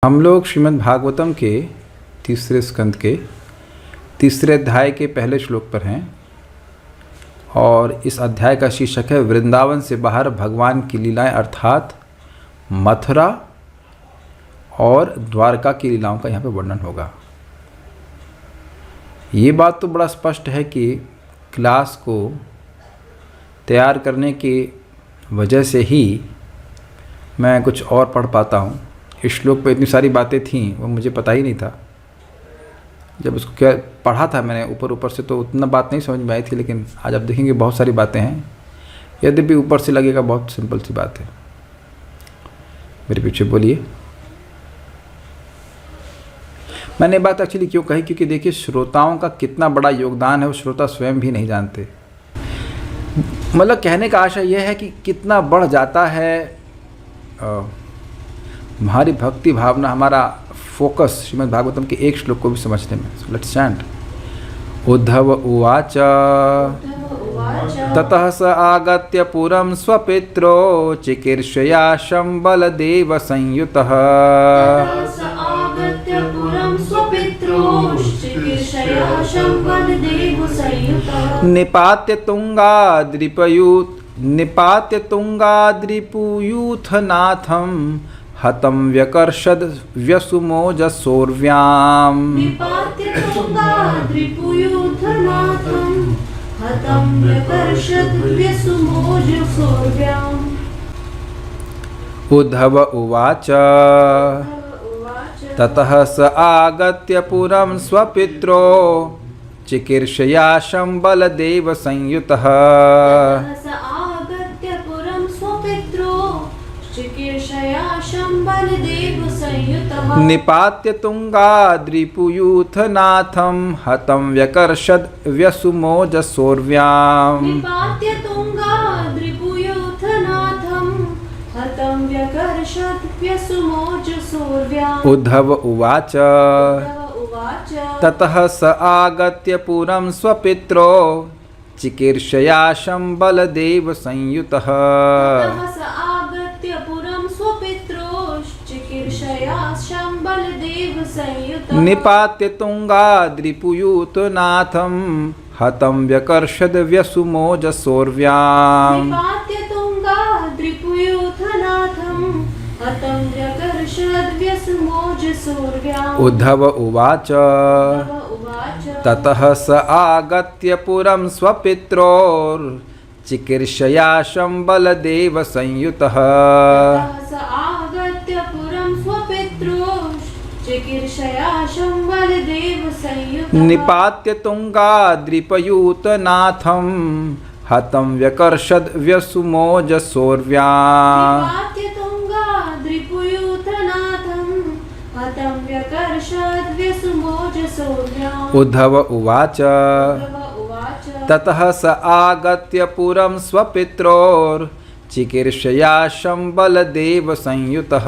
हम लोग श्रीमद् भागवतम के तीसरे स्कंद के तीसरे अध्याय के पहले श्लोक पर हैं और इस अध्याय का शीर्षक है वृंदावन से बाहर भगवान की लीलाएं, अर्थात मथुरा और द्वारका की लीलाओं का यहाँ पे वर्णन होगा। ये बात तो बड़ा स्पष्ट है कि क्लास को तैयार करने की वजह से ही मैं कुछ और पढ़ पाता हूँ। इस श्लोक पे इतनी सारी बातें थीं वो मुझे पता ही नहीं था। जब उसको क्या पढ़ा था मैंने ऊपर से तो उतना बात नहीं समझ में आई थी, लेकिन आज आप देखेंगे बहुत सारी बातें हैं। यद्यपि ऊपर से लगेगा बहुत सिंपल सी बात है। मेरे पीछे बोलिए। मैंने बात एक्चुअली क्यों कही, क्योंकि देखिए श्रोताओं का कितना बड़ा योगदान है वो श्रोता स्वयं भी नहीं जानते। मतलब कहने का आशा यह है कि कितना बढ़ जाता है हमारी भक्ति भावना, हमारा फोकस श्रीमद् भागवतम के एक श्लोक को भी समझने में। So let's chant. उद्धव उवाच ततः स आगत्य पुरं स्वपित्रो चिकीर्षया शंबलदेव संयुतः निपात्य तुंगाद्रिपूयूथनाथं हतं व्यकर्षद व्यसुमोजसोर्व्याम्। उद्धव उवाच ततः स आगत्य पुरं स्वपित्रो चिकीर्षया शंबलदेव संयुतः निपात्य तुंगाद्रिपूयूथनाथं हतं व्यकर्षद व्यसुमोजसोर्व्याम्। उद्धव उवाच ततः स आगत्य पुरं स्वपित्रो चिकीर्षया शंबलदेव संयुतः निपात्य तुंगाद्रिपूयूथनाथं हतं व्यकर्षद व्यसुमोजसोर्व्याम्। उद्धव उवाच ततः स आगत्य पुरं स्वपित्रोर्चिकीर्षया शंबलदेव संयुतः निपात्य तुंगाद्रिपूयूथनाथं हतं व्यकर्षद व्यसुमोजसोर्व्याम्। उद्धव उवाच ततः स आगत्य पुरं स्वपित्रोर्चिकीर्षया शंबलदेव संयुतः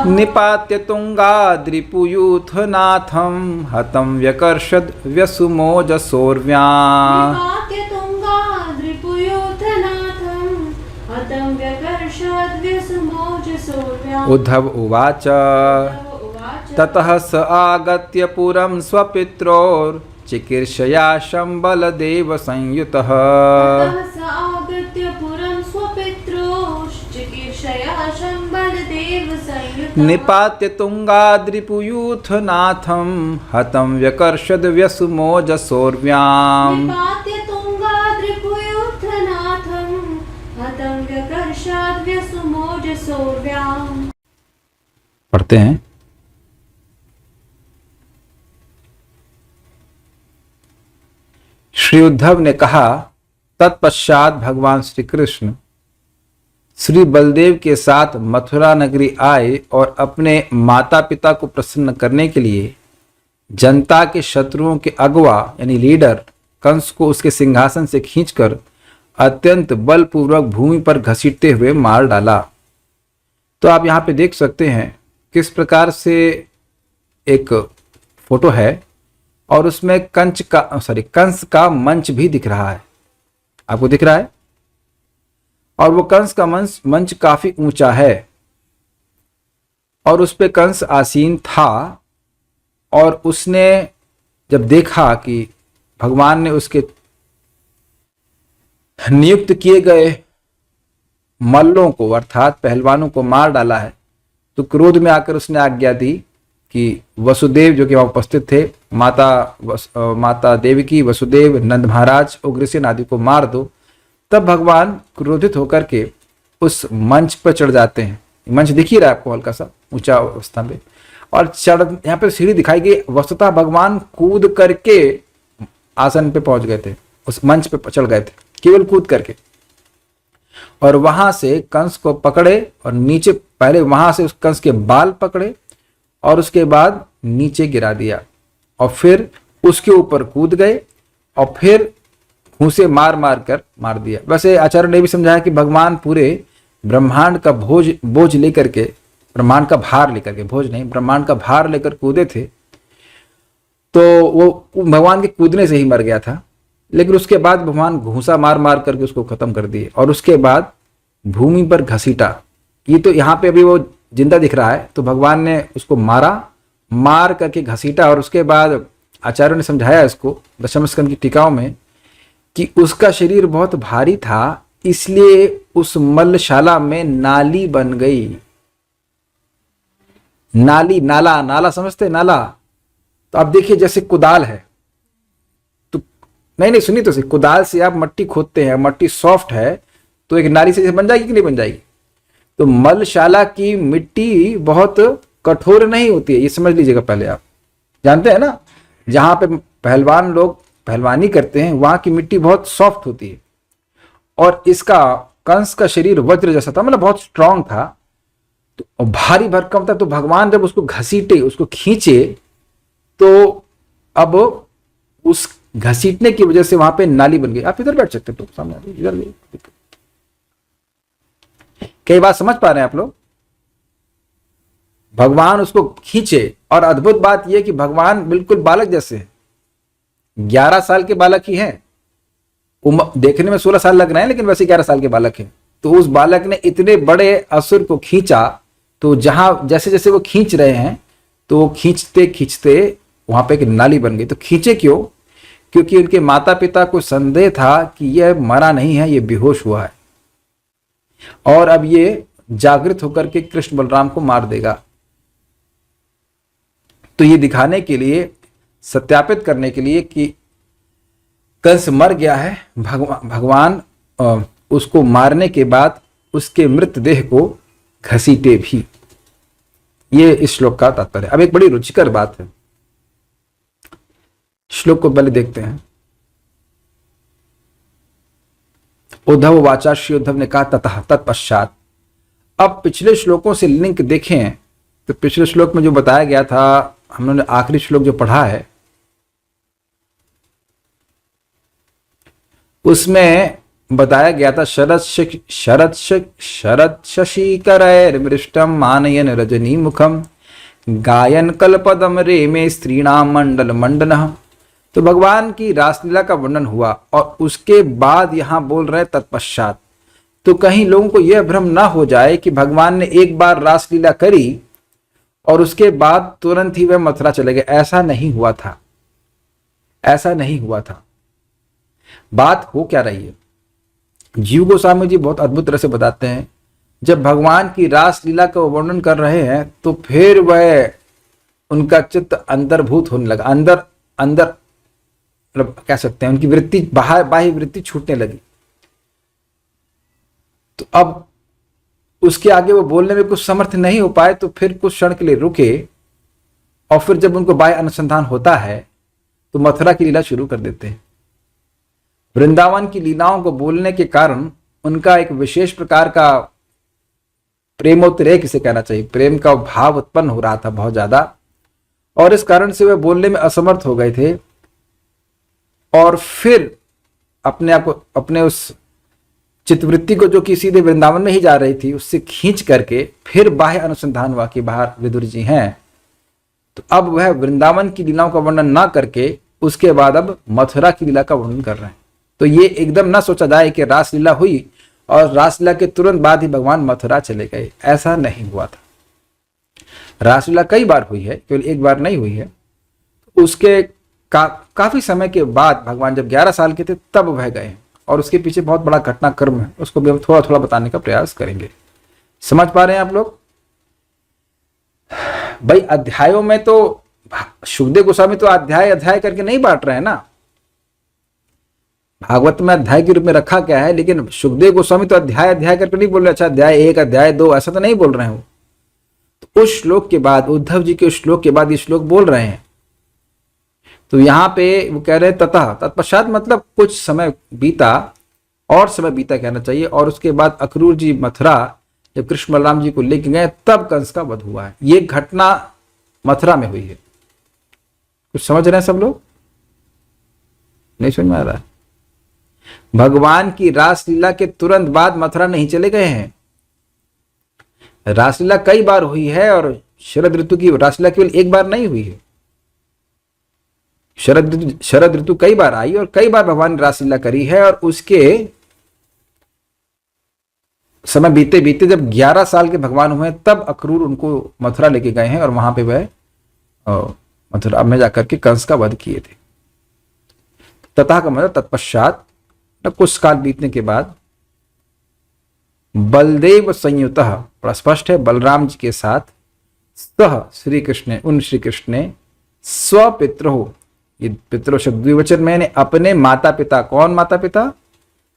निपात्य तुंगाद्रिपूयूथनाथं हतं व्यकर्षद व्यसुमोजसोर्व्याम्। उद्धव उवाच ततः स आगत्य पुरं स्वपित्रोर्चिकीर्षया शंबलदेव संयुतः निपात्य तुंगाद्रिपूयूथनाथं हतं व्यकर्षद व्यसुमोजसोर्व्याम्। पढ़ते हैं। श्री उद्धव ने कहा, तत्पश्चात भगवान श्री कृष्ण श्री बलदेव के साथ मथुरा नगरी आए और अपने माता पिता को प्रसन्न करने के लिए जनता के शत्रुओं के अगवा यानी लीडर कंस को उसके सिंहासन से खींचकर अत्यंत बलपूर्वक भूमि पर घसीटते हुए मार डाला। तो आप यहाँ पे देख सकते हैं किस प्रकार से एक फोटो है और उसमें कंस का मंच भी दिख रहा है। आपको दिख रहा है और वो कंस का मंच काफी ऊंचा है और उस पे कंस आसीन था। और उसने जब देखा कि भगवान ने उसके नियुक्त किए गए मल्लों को अर्थात पहलवानों को मार डाला है, तो क्रोध में आकर उसने आज्ञा दी कि वसुदेव जो कि वहां उपस्थित थे, माता देवकी, वसुदेव, नंद महाराज, उग्रसेन आदि को मार दो। तब भगवान क्रोधित होकर के उस मंच पर चढ़ जाते हैं। मंच दिख ही रहा है आपको हल्का सा ऊंचा अवस्था में, और चढ़, यहाँ पे सीढ़ी दिखाई गई। वस्तुतः भगवान कूद करके आसन पे पहुंच गए थे, उस मंच पे चढ़ गए थे केवल कूद करके, और वहां से कंस को पकड़े और नीचे, पहले वहां से उस कंस के बाल पकड़े और उसके बाद नीचे गिरा दिया और फिर उसके ऊपर कूद गए और फिर घूंसे मार मार कर मार दिया। वैसे आचार्य ने भी समझाया कि भगवान पूरे ब्रह्मांड का बोझ लेकर के, ब्रह्मांड का भार लेकर के, बोझ नहीं, ब्रह्मांड का भार लेकर कूदे थे, तो वो भगवान के कूदने से ही मर गया था। लेकिन उसके बाद भगवान घूंसा मार मार करके उसको खत्म कर दिए और उसके बाद भूमि पर घसीटा। ये तो यहाँ पे अभी वो जिंदा दिख रहा है, तो भगवान ने उसको मार करके घसीटा। और उसके बाद आचार्यों ने समझाया इसको दशम स्कंद की टीकाओं में कि उसका शरीर बहुत भारी था, इसलिए उस मल्लशाला में नाली बन गई। नाली, नाला समझते, नाला। तो आप देखिए जैसे कुदाल है, तो नहीं सुनिए तो सही, कुदाल से आप मट्टी खोदते हैं, मट्टी सॉफ्ट है तो एक नाली से बन जाएगी कि नहीं बन जाएगी। तो मलशाला की मिट्टी बहुत कठोर नहीं होती है, ये समझ लीजिएगा। पहले आप जानते हैं ना, जहां पे पहलवान लोग पहलवानी करते हैं वहां की मिट्टी बहुत सॉफ्ट होती है, और इसका कंस का शरीर वज्र जैसा था, मतलब बहुत स्ट्रांग था, तो भारी भरकम था। तो भगवान जब उसको घसीटे, उसको खींचे, तो अब उस घसीटने की वजह से वहां पे नाली बन गई। आप इधर बैठ सकते हो, सामने इधर। कई बात समझ पा रहे हैं आप लोग? भगवान उसको खींचे, और अद्भुत बात यह कि भगवान बिल्कुल बालक जैसे हैं, 11 साल के बालक ही हैं। देखने में 16 साल लग रहे हैं, लेकिन वैसे 11 साल के बालक हैं। तो उस बालक ने इतने बड़े असुर को खींचा, तो जहां जैसे जैसे वो खींच रहे हैं, तो वो खींचते खींचते वहां पे एक नाली बन गई। तो खींचे क्यों? क्योंकि उनके माता पिता को संदेह था कि यह मरा नहीं है, यह बेहोश हुआ है, और अब ये जागृत होकर के कृष्ण बलराम को मार देगा। तो ये दिखाने के लिए, सत्यापित करने के लिए कि कंस मर गया है, भगवान उसको मारने के बाद उसके मृतदेह को घसीटे भी। ये इस श्लोक का तात्पर्य। अब एक बड़ी रुचिकर बात है, श्लोक को पहले देखते हैं। उद्धव वाचा, श्री उद्धव ने कहा ततः, तत्पश्चात। अब पिछले श्लोकों से लिंक देखें तो पिछले श्लोक में जो बताया गया था, हम लोगों ने आखिरी श्लोक जो पढ़ा है उसमें बताया गया था शरद शशिकरैर्मृष्टम मानयन रजनी मुखम गायन कल्पदम रेमे स्त्रीणाम मंडल मंडनः। तो भगवान की रासलीला का वर्णन हुआ और उसके बाद यहां बोल रहे तत्पश्चात। तो कहीं लोगों को यह भ्रम ना हो जाए कि भगवान ने एक बार रासलीला करी और उसके बाद तुरंत ही वह मथुरा चले गए। ऐसा नहीं हुआ था, ऐसा नहीं हुआ था। बात हो क्या रही है, जीव गोस्वामी जी बहुत अद्भुत तरह से बताते हैं। जब भगवान की रासलीला का वर्णन कर रहे हैं तो फिर वह उनका चित्त अंतर्भूत होने लगा, अंदर मतलब कह सकते हैं उनकी वृत्ति, बाह्य वृत्ति छूटने लगी। तो अब उसके आगे वो बोलने में कुछ समर्थ नहीं हो पाए, तो फिर कुछ क्षण के लिए रुके, और फिर जब उनको बाह्य अनुसंधान होता है तो मथुरा की लीला शुरू कर देते हैं। वृंदावन की लीलाओं को बोलने के कारण उनका एक विशेष प्रकार का प्रेमोत्रेक, इसे कहना चाहिए, प्रेम का भाव उत्पन्न हो रहा था बहुत ज्यादा, और इस कारण से वे बोलने में असमर्थ हो गए थे। और फिर अपने आप को, अपने उस चित्तवृत्ति को जो कि सीधे वृंदावन में ही जा रही थी, उससे खींच करके फिर बाह्य अनुसंधान हुआ कि बाहर विदुर जी हैं। तो अब वह वृंदावन की लीलाओं का वर्णन ना करके उसके बाद अब मथुरा की लीला का वर्णन कर रहे हैं। तो ये एकदम ना सोचा जाए कि रासलीला हुई और रासलीला के तुरंत बाद ही भगवान मथुरा चले गए, ऐसा नहीं हुआ था। रासलीला कई बार हुई है, केवल एक बार नहीं हुई है। उसके काफी समय के बाद भगवान जब 11 साल के थे तब वह गए, और उसके पीछे बहुत बड़ा घटनाक्रम है, उसको भी हम थोड़ा थोड़ा बताने का प्रयास करेंगे। समझ पा रहे हैं आप लोग? भाई अध्यायों में तो सुखदेव गोस्वामी तो अध्याय अध्याय करके नहीं बांट रहे हैं ना, भागवत में अध्याय के रूप में रखा क्या है, लेकिन सुखदेव गोस्वामी तो अध्याय अध्याय करके नहीं बोल रहे, अच्छा अध्याय 1 अध्याय 2 ऐसा तो नहीं बोल रहे हैं वो। तो उस श्लोक के बाद, उद्धव जी के उस श्लोक के बाद ये श्लोक बोल रहे हैं। तो यहां पे वो कह रहे हैं ततः, तत्पश्चात मतलब कुछ समय बीता, और समय बीता कहना चाहिए, और उसके बाद अक्रूर जी मथुरा जब कृष्ण बलराम जी को लेके गए तब कंस का वध हुआ है। ये घटना मथुरा में हुई है। कुछ समझ रहे हैं सब लोग? नहीं समझ में आ रहा है? भगवान की रासलीला के तुरंत बाद मथुरा नहीं चले गए हैं। रासलीला कई बार हुई है, और शरद ऋतु की रासलीला केवल एक बार नहीं हुई है। शरद ऋतु कई बार आई और कई बार भगवान ने रासलीला करी है, और उसके समय बीते बीते जब 11 साल के भगवान हुए तब अक्रूर उनको मथुरा लेके गए हैं, और वहां पे वह मथुरा में जाकर के कंस का वध किए थे। तथा का मतलब तत्पश्चात, कुछ काल बीतने के बाद, बलदेव संयुतः, बड़ा स्पष्ट है, बलराम जी के साथ, सह श्री कृष्ण, उन श्री कृष्ण ने, स्वपित्रो, ये पितरो शब्द द्विवचन में, अपने माता पिता, कौन माता पिता?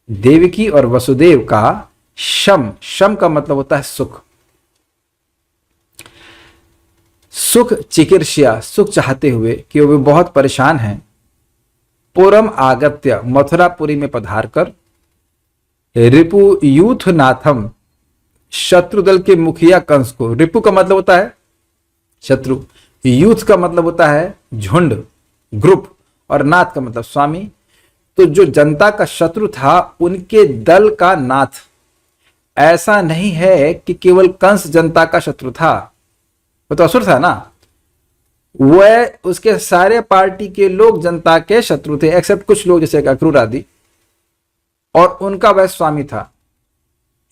देवकी और वसुदेव का शम, शम का मतलब होता है सुख, सुख चिकीर्ष्या, सुख चाहते हुए कि वे बहुत परेशान हैं, पुरम आगत्य, मथुरापुरी में पधार कर, रिपु यूथनाथम, शत्रुदल के मुखिया कंस को, रिपु का मतलब होता है शत्रु, यूथ का मतलब होता है झुंड, ग्रुप, और नाथ का मतलब स्वामी। तो जो जनता का शत्रु था उनके दल का नाथ। ऐसा नहीं है कि केवल कंस जनता का शत्रु था, वो तो असुर था ना, वह उसके सारे पार्टी के लोग जनता के शत्रु थे, एक्सेप्ट कुछ लोग जैसे अक्रूर आदि, और उनका वह स्वामी था।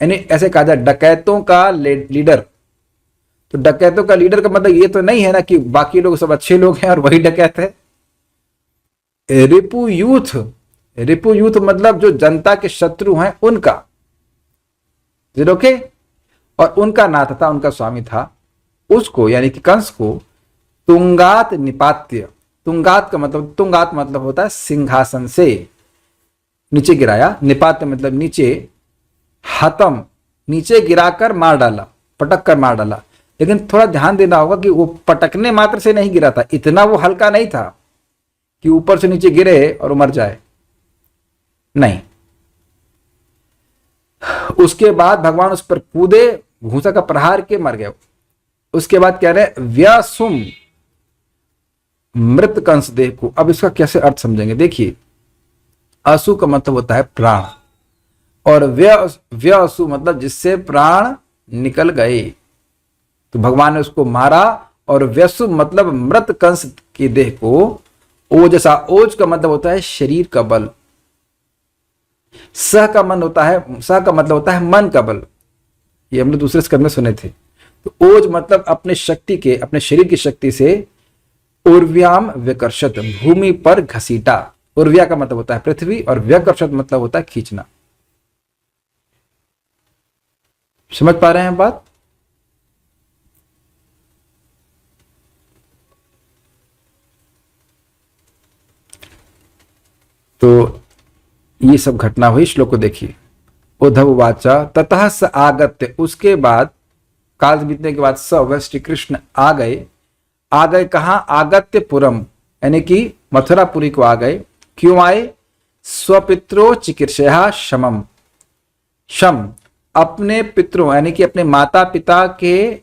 यानी ऐसे कहा जाए डकैतों का लीडर। तो डकैतों का लीडर का मतलब ये तो नहीं है ना कि बाकी लोग सब अच्छे लोग हैं और वही डकैत है। रिपु यूथ, रिपु यूथ मतलब जो जनता के शत्रु हैं उनका, ओके, और उनका नाथ था, उनका स्वामी था, उसको यानी कि कंस को तुंगात निपात्य, तुंगात का मतलब, तुंगात मतलब होता है सिंहासन से नीचे गिराया, निपात्य मतलब नीचे, हतम नीचे गिराकर मार डाला, पटक कर मार डाला। लेकिन थोड़ा ध्यान देना होगा कि वो पटकने मात्र से नहीं गिरा था, इतना वो हल्का नहीं था कि ऊपर से नीचे गिरे और मर जाए, नहीं। उसके बाद भगवान उस पर कूदे, घूसा का प्रहार के मर गए। उसके बाद कह रहे व्यासुम, मृत कंस देह को। अब इसका कैसे अर्थ समझेंगे? देखिए, असु का मतलब होता है प्राण, और व्यसु मतलब जिससे प्राण निकल गए, तो भगवान ने उसको मारा। और व्यसु मतलब मृत कंस की देह को, ओजसा, ओज का मतलब होता है शरीर का बल, सह का मन होता है, सह का मतलब होता है मन का बल, ये हमने दूसरे स्कंद में सुने थे। तो ओज मतलब अपने शक्ति के, अपने शरीर की शक्ति से, उर्व्याम विकर्षत, भूमि पर घसीटा। उर्व्या का मतलब होता है पृथ्वी, और व्यकर्षत मतलब होता है खींचना। समझ पा रहे हैं बात? तो ये सब घटना हुई। श्लोक को देखिए, उद्धव वाचा ततः स आगत्य, उसके बाद काल बीतने के बाद स, वह श्री कृष्ण आ गए। आ गए कहाँ? आगत्यपुरम, यानी कि मथुरापुरी को आ गए। क्यों आए? स्वपित्रो चिकीर्षया शमम, शम अपने पितरों यानी कि अपने माता पिता के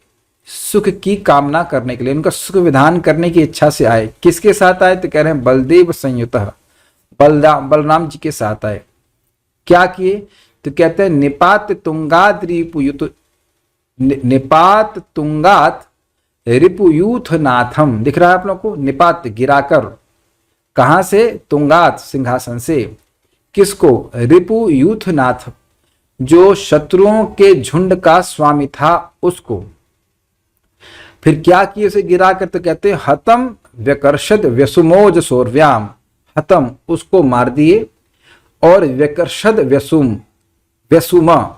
सुख की कामना करने के लिए, उनका सुख विधान करने की इच्छा से आए। किसके साथ आए? तो कह रहे हैं बलदेव संयुतः, बलराम जी के साथ आए। क्या किए? तो कहते हैं निपात तुंगात रिपुयुत, निपात तुंगात रिपुयूथ नाथम, दिख रहा है आप लोग को? निपात गिराकर, कहां से? तुंगात सिंहासन से। किसको? रिपु यूथ नाथ, जो शत्रुओं के झुंड का स्वामी था उसको। फिर क्या किए उसे गिरा कर, तो कहते हैं हतम व्यकर्षद व्यसुमोज सौर्व्याम, हतम उसको मार दिए, और व्यकर्षद व्यसुमा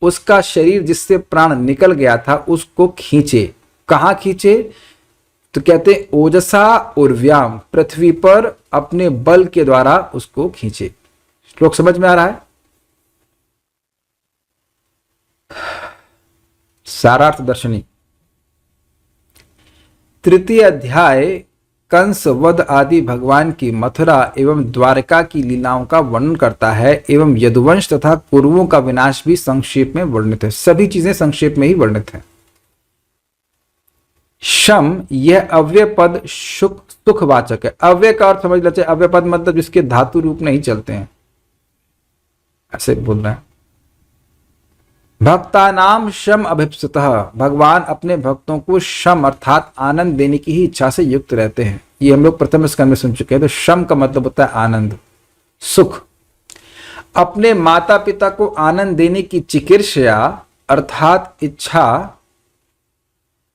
उसका शरीर जिससे प्राण निकल गया था उसको खींचे। कहां खींचे? तो कहते ओजसा उर्व्याम, पृथ्वी पर अपने बल के द्वारा उसको खींचे। श्लोक समझ में आ रहा है? सारार्थ दर्शनी तृतीय अध्याय कंस वध आदि भगवान की मथुरा एवं द्वारका की लीलाओं का वर्णन करता है, एवं यदुवंश तथा कुरुओं का विनाश भी संक्षेप में वर्णित है। सभी चीजें संक्षेप में ही वर्णित है। शम यह अव्यय पद सुखवाचक है। अव्यय का अर्थ समझ लेते हैं, अव्यय पद मतलब जिसके धातु रूप नहीं चलते हैं, ऐसे बोल रहे हैं। भक्तानाम शम अभिप्सतः, भगवान अपने भक्तों को शम अर्थात आनंद देने की ही इच्छा से युक्त रहते हैं। ये हम लोग प्रथम स्कंद में सुन चुके हैं। तो शम का मतलब होता है आनंद, सुख। अपने माता पिता को आनंद देने की चिकित्सा अर्थात इच्छा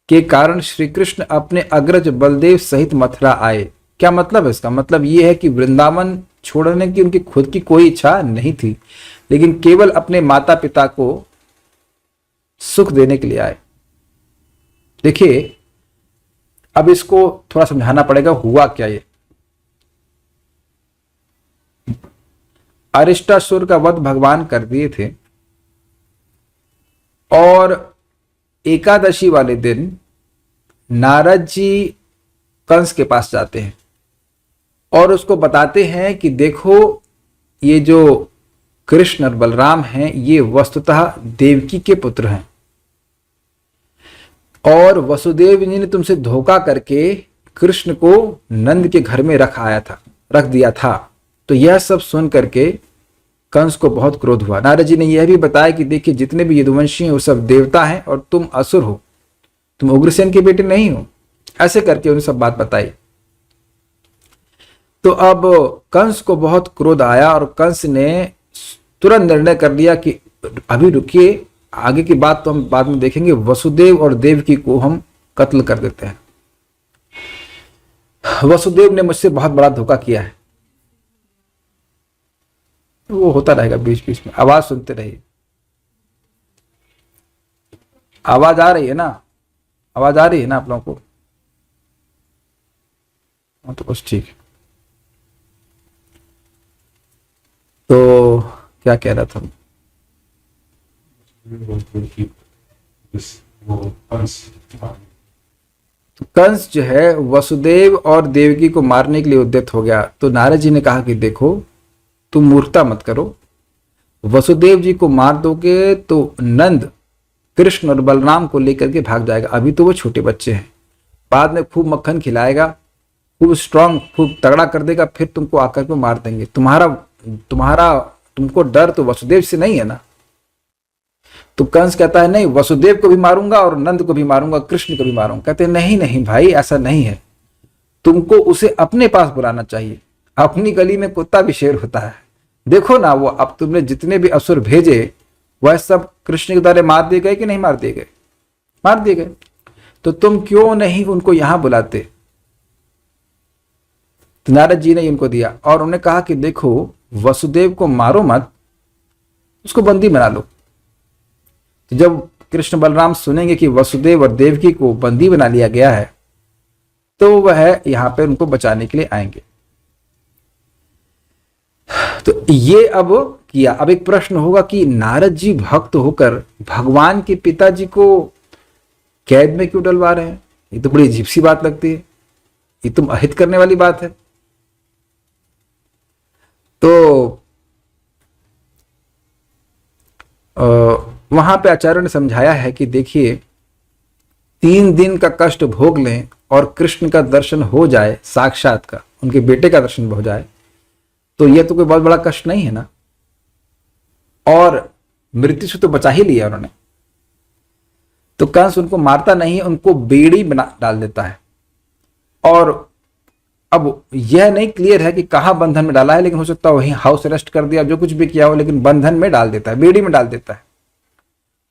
के कारण श्री कृष्ण अपने अग्रज बलदेव सहित मथुरा आए। क्या मतलब है इसका? मतलब यह है कि वृंदावन छोड़ने की उनकी खुद की कोई इच्छा नहीं थी, लेकिन केवल अपने माता पिता को सुख देने के लिए आए। देखिए, अब इसको थोड़ा समझाना पड़ेगा, हुआ क्या ये। अरिष्टासुर का वध भगवान कर दिए थे, और एकादशी वाले दिन नारद जी कंस के पास जाते हैं और उसको बताते हैं कि देखो, ये जो कृष्ण और बलराम हैं ये वस्तुतः देवकी के पुत्र हैं, और वसुदेव जी ने तुमसे धोखा करके कृष्ण को नंद के घर में रख दिया था। तो यह सब सुन करके कंस को बहुत क्रोध हुआ। नारद जी ने यह भी बताया कि देखिए, जितने भी यदुवंशी हैं वो सब देवता हैं और तुम असुर हो, तुम उग्रसेन के बेटे नहीं हो। ऐसे करके उन्हें सब बात बताई। तो अब कंस को बहुत क्रोध आया और कंस ने तुरंत निर्णय कर लिया कि अभी रुकिए, आगे की बात तो हम बाद में देखेंगे। वसुदेव और देवकी को हम कत्ल कर देते हैं। वसुदेव ने मुझसे बहुत बड़ा धोखा किया है। वो होता रहेगा बीच बीच में, आवाज सुनते रहिए। आवाज आ रही है ना? आवाज आ रही है ना आप लोगों को? तो बस ठीक है। तो क्या कह रहा था? तो कंस जो है वसुदेव और देवकी को मारने के लिए उद्यत हो गया। तो नारद जी ने कहा कि देखो, तुम मूर्खता मत करो, वसुदेव जी को मार दोगे तो नंद कृष्ण और बलराम को लेकर के भाग जाएगा। अभी तो वो छोटे बच्चे हैं, बाद में खूब मक्खन खिलाएगा, खूब स्ट्रांग, खूब तगड़ा कर देगा, फिर तुमको आकर के मार देंगे। तुमको डर तो वसुदेव से नहीं है ना? तो कंस कहता है नहीं, वसुदेव को भी मारूंगा और नंद को भी मारूंगा, कृष्ण को भी मारूंगा। कहते हैं नहीं नहीं भाई, ऐसा नहीं है, तुमको उसे अपने पास बुलाना चाहिए। अपनी गली में कुत्ता भी शेर होता है। देखो ना, वो अब तुमने जितने भी असुर भेजे वह सब कृष्ण के द्वारा मार दिए गए कि नहीं मार दिए गए? मार दिए गए। तो तुम क्यों नहीं उनको यहां बुलाते? तो नारद जी ने उनको दिया और उन्होंने कहा कि देखो, वसुदेव को मारो मत, उसको बंदी बना लो। तो जब कृष्ण बलराम सुनेंगे कि वसुदेव और देवकी को बंदी बना लिया गया है, तो वह यहां पर उनको बचाने के लिए आएंगे। तो ये अब किया। अब एक प्रश्न होगा कि नारद जी भक्त होकर भगवान के पिताजी को कैद में क्यों डलवा रहे हैं? ये तो बड़ी अजीब सी बात लगती है, ये तो अहित करने वाली बात है। तो वहां पे आचार्यों ने समझाया है कि देखिए, 3 दिन का कष्ट भोग लें और कृष्ण का दर्शन हो जाए, साक्षात का उनके बेटे का दर्शन हो जाए, तो यह तो कोई बहुत बड़ा कष्ट नहीं है ना। और मृत्यु से तो बचा ही लिया उन्होंने। तो कंस उनको मारता नहीं, उनको बेड़ी बना डाल देता है और अब यह नहीं क्लियर है कि कहाँ बंधन में डाला है, लेकिन हो सकता है वहीं हाउस अरेस्ट कर दिया, जो कुछ भी किया हो, लेकिन बंधन में डाल देता है, बेड़ी में डाल देता है।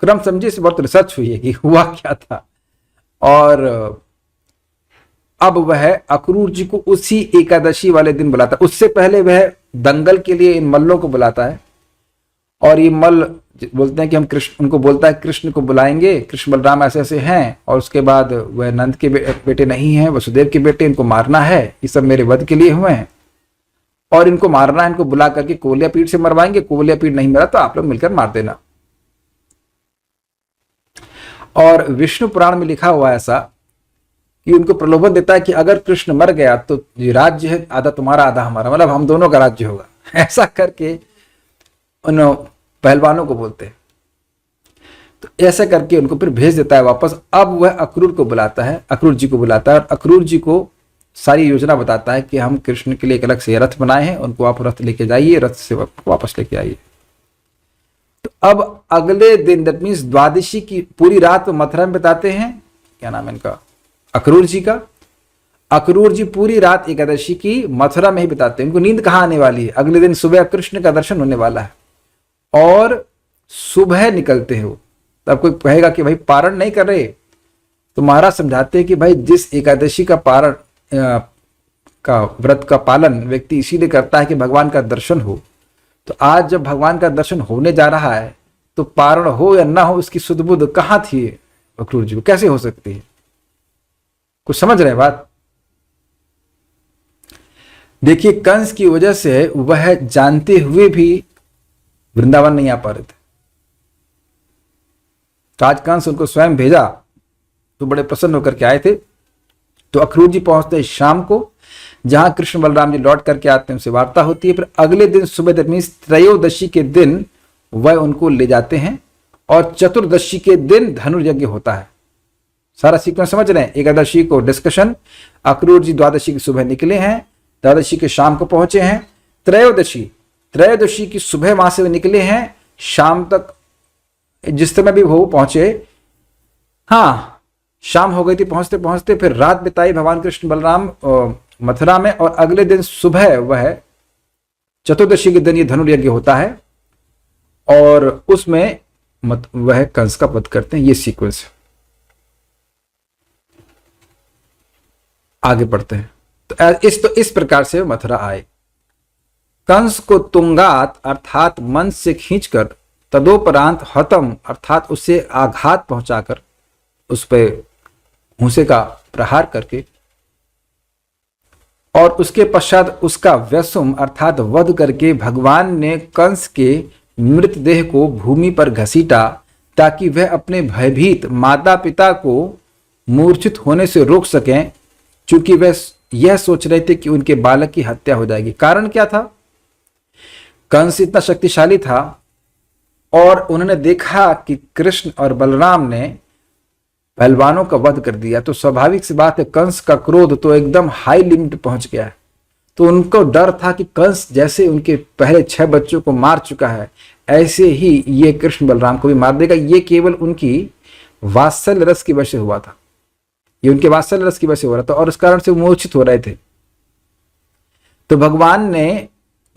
क्रम समझिए, इस बहुत रिसर्च हुई है कि हुआ क्या था। और अब वह अक्रूर जी को उसी एकादशी वाले दिन बुलाता है। उससे पहले वह दंगल के लिए इन मल्लों को बुलाता है, और ये मल्ल बोलते हैं कि हम कृष्ण, उनको बोलता है कृष्ण को बुलाएंगे, कृष्ण बलराम ऐसे ऐसे हैं, और उसके बाद वह नंद के बेटे नहीं हैं, वसुदेव के बेटे, इनको मारना है, ये सब मेरे वध के लिए हुए हैं, और इनको मारना है, इनको बुला करके कोलिया पीठ से मरवाएंगे, कोलिया पीठ नहीं मरा तो आप लोग मिलकर मार देना। और विष्णु पुराण में लिखा हुआ ऐसा कि उनको प्रलोभन देता है कि अगर कृष्ण मर गया तो ये राज्य है आधा तुम्हारा आधा हमारा, मतलब हम दोनों का राज्य होगा, ऐसा करके उन पहलवानों को बोलते हैं। तो ऐसा करके उनको फिर भेज देता है वापस। अब वह अक्रूर को बुलाता है, अक्रूर जी को बुलाता है, और अक्रूर जी को सारी योजना बताता है कि हम कृष्ण के लिए एक अलग से रथ बनाए हैं, उनको आप रथ लेके जाइए, रथ से वापस लेके आइए। तो अब अगले दिन, दैट मीन्स द्वादशी की पूरी रात मथुरा में बिताते हैं। क्या नाम है इनका, अक्रूर जी का। अक्रूर जी पूरी रात एकादशी की मथुरा में ही बिताते हैं, उनको नींद कहाँ आने वाली है। अगले दिन सुबह कृष्ण का दर्शन होने वाला है, और सुबह निकलते हैं वो। तब कोई कहेगा कि भाई पारण नहीं कर रहे, तो महाराज समझाते हैं कि भाई जिस एकादशी का पारण का व्रत का पालन व्यक्ति इसीलिए करता है कि भगवान का दर्शन हो, तो आज जब भगवान का दर्शन होने जा रहा है तो पारण हो या ना हो, इसकी सुध बुध कहाँ थी अक्रूर जी को, कैसे हो सकती है? कुछ समझ रहे बात? देखिए, कंस की वजह से वह जानते हुए भी वृंदावन नहीं आ पा रहे थे। तो आज कंस उनको स्वयं भेजा, तो बड़े प्रसन्न होकर के आए थे। तो अक्रूर जी पहुंचते शाम को, जहां कृष्ण बलराम जी लौट करके आते हैं, उनसे वार्ता होती है। फिर अगले दिन सुबह, दैट मीन्स त्रयोदशी के दिन, वह उनको ले जाते हैं, और चतुर्दशी के दिन धनुर्यज्ञ होता है। सारा सीक्वेंस समझ रहे हैं? एकादशी को डिस्कशन, अक्रूर जी द्वादशी की सुबह निकले हैं, द्वादशी के शाम को पहुंचे हैं। त्रयोदशी की सुबह वहां से निकले हैं, शाम तक जिस समय भी वो पहुंचे, हाँ शाम हो गई थी पहुंचते पहुंचते। फिर रात बिताई भगवान कृष्ण बलराम मथुरा में, और अगले दिन सुबह वह चतुर्दशी के दिन ये धनुर्यज्ञ होता है, और उसमें वह कंस का वध करते हैं। ये सीक्वेंस है। आगे बढ़ते हैं। तो इस प्रकार से मथुरा आए। कंस को तुंगात अर्थात मन से खींचकर, तदोपरांत हतम अर्थात उसे आघात पहुंचाकर, उस पर भूसे का प्रहार करके, और उसके पश्चात उसका व्यसुम अर्थात वध करके भगवान ने कंस के मृतदेह को भूमि पर घसीटा, ताकि वह अपने भयभीत माता पिता को मूर्छित होने से रोक सकें, क्योंकि वह यह सोच रहे थे कि उनके बालक की हत्या हो जाएगी। कारण क्या था? कंस इतना शक्तिशाली था, और उन्होंने देखा कि कृष्ण और बलराम ने पहलवानों का वध कर दिया, तो स्वाभाविक सी बात है कंस का क्रोध तो एकदम हाई लिमिट पहुंच गया है। तो उनको डर था कि कंस जैसे उनके पहले 6 बच्चों को मार चुका है, ऐसे ही ये कृष्ण बलराम को भी मार देगा। ये केवल उनकी वात्सल्य रस की वजह से हुआ था, ये उनके वात्सल्य रस की वजह से हो रहा था, और उस कारण से मूर्छित हो रहे थे। तो भगवान ने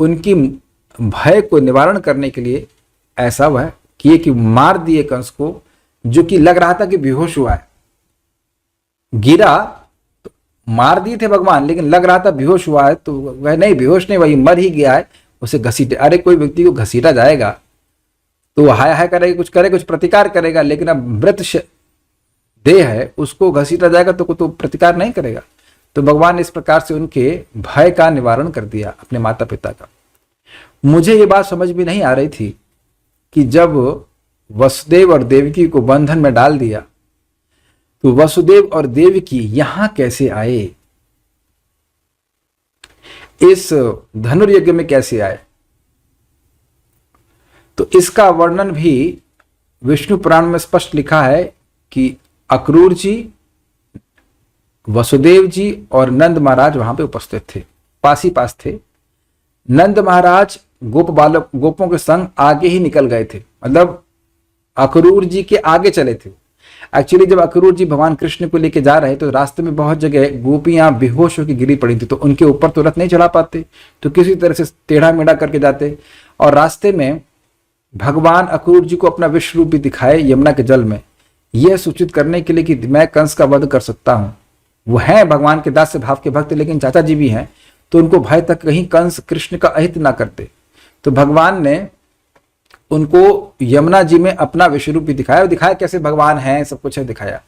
उनकी भय को निवारण करने के लिए ऐसा वह किए कि मार दिए कंस को, जो कि लग रहा था कि बेहोश हुआ है। गिरा तो मार दिए थे भगवान, लेकिन लग रहा था बेहोश हुआ है, तो वह नहीं, बेहोश नहीं, वही मर ही गया है। उसे घसीटे, अरे कोई व्यक्ति को घसीटा जाएगा तो हाय हाय करेगा, कुछ करे, कुछ प्रतिकार करेगा, लेकिन अब मृत देह है, उसको घसीटा जाएगा तो प्रतिकार नहीं करेगा। तो भगवान ने इस प्रकार से उनके भय का निवारण कर दिया, अपने माता पिता का। मुझे ये बात समझ में नहीं आ रही थी कि जब वसुदेव और देवकी को बंधन में डाल दिया, तो वसुदेव और देवकी यहां कैसे आए, इस धनुर्यज्ञ में कैसे आए? तो इसका वर्णन भी विष्णु पुराण में स्पष्ट लिखा है कि अक्रूर जी, वसुदेव जी और नंद महाराज वहां पे उपस्थित थे, पास ही पास थे। नंद महाराज गोपों के संग आगे ही निकल गए थे, मतलब अक्रूर जी के आगे चले थे। एक्चुअली जब अक्रूर जी भगवान कृष्ण को लेके जा रहे तो रास्ते में बहुत जगह गोपियां बेहोश होकर गिरी पड़ी थी, तो उनके ऊपर तो रथ नहीं चढ़ा पाते, तो किसी तरह से टेढ़ा मेढ़ा करके जाते। और रास्ते में भगवान अक्रूर जी को अपना विश्व रूप भी दिखाए यमुना के जल में, यह सूचित करने के लिए कि मैं कंस का वध कर सकता हूं। वो हैं भगवान के दास भाव के भक्त, लेकिन चाचा जी भी हैं, तो उनको भय तक कहीं कंस कृष्ण का अहित ना करते। तो भगवान ने उनको यमुना जी में अपना विश्व रूप भी दिखाया, और दिखाया कैसे भगवान हैं, सब कुछ है दिखाया।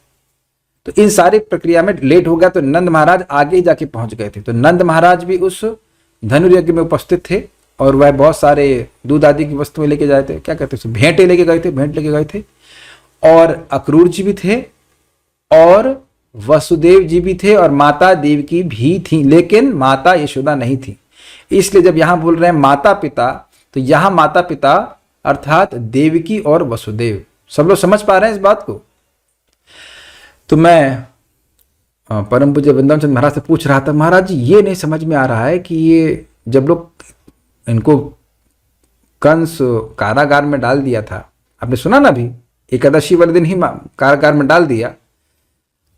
तो इन सारी प्रक्रिया में लेट हो गया, तो नंद महाराज आगे ही जाके पहुंच गए थे। तो नंद महाराज भी उस धनुर्यज्ञ में उपस्थित थे, और वह बहुत सारे दूध आदि की वस्तुएं लेके जाए थे, क्या कहते हैं, भेंटे लेके गए थे, भेंट लेके गए थे। और अक्रूर जी भी थे, और वसुदेव जी भी थे, और माता देवकी भी थी, लेकिन माता यशोदा नहीं थी। इसलिए जब यहां बोल रहे हैं माता पिता, तो यहां माता पिता अर्थात देवकी और वसुदेव। सब लोग समझ पा रहे हैं इस बात को? तो मैं परम पूज्य वृंदावन चंद्र महाराज से पूछ रहा था, महाराज जी ये नहीं समझ में आ रहा है कि ये जब लोग इनको कंस कारागार में डाल दिया था, आपने सुना ना, अभी एकादशी वाले दिन ही कारागार में डाल दिया,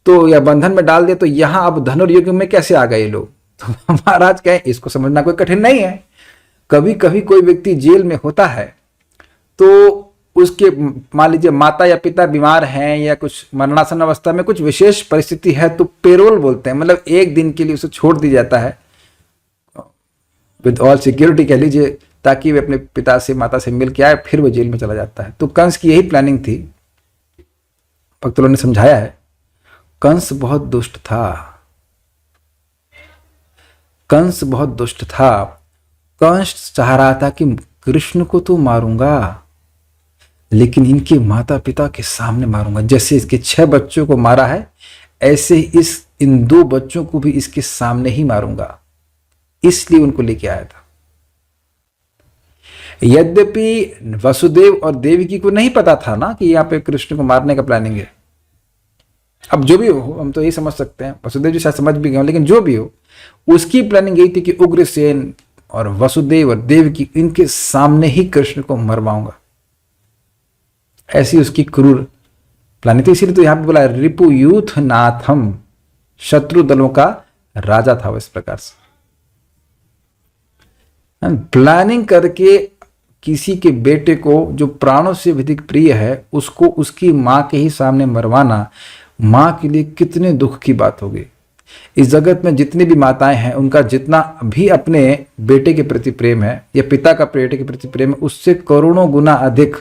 तो या बंधन में डाल दिया, तो यहां अब धनुर्युग में कैसे आ गए लोग? तो महाराज कहें इसको समझना कोई कठिन नहीं है। कभी कभी कोई व्यक्ति जेल में होता है, तो उसके मान लीजिए माता या पिता बीमार हैं, या कुछ मरणासन अवस्था में कुछ विशेष परिस्थिति है, तो पेरोल बोलते हैं, मतलब एक दिन के लिए उसे छोड़ दिया जाता है विद ऑल सिक्योरिटी कह लीजिए, ताकि वे अपने पिता से माता से मिल के आए, फिर वो जेल में चला जाता है। तो कंस की यही प्लानिंग थी। भक्तों ने समझाया है, कंस बहुत दुष्ट था, कंस बहुत दुष्ट था। कंस चाह रहा था कि कृष्ण को तो मारूंगा, लेकिन इनके माता पिता के सामने मारूंगा। जैसे इसके 6 बच्चों को मारा है, ऐसे ही इन 2 बच्चों को भी इसके सामने ही मारूंगा। इसलिए उनको लेके आया था। यद्यपि वसुदेव और देवकी को नहीं पता था ना कि यहां पे कृष्ण को मारने का प्लानिंग है। अब जो भी हो, हम तो ये समझ सकते हैं, वसुदेव जी शायद समझ भी गए, लेकिन जो भी हो, उसकी प्लानिंग यही थी कि उग्रसेन और वसुदेव और देवकी इनके सामने ही कृष्ण को मरवाऊंगा। ऐसी उसकी क्रूर प्लानिंग थी। इसीलिए तो यहां पे बोला रिपु यूथ नाथम, शत्रु दलों का राजा था वो। इस प्रकार से प्लानिंग करके किसी के बेटे को जो प्राणों से अधिक प्रिय है, उसको उसकी मां के ही सामने मरवाना मां के लिए कितने दुख की बात होगी। इस जगत में जितनी भी माताएं हैं, उनका जितना भी अपने बेटे के प्रति प्रेम है या पिता का बेटे के प्रति प्रेम है, उससे करोड़ों गुना अधिक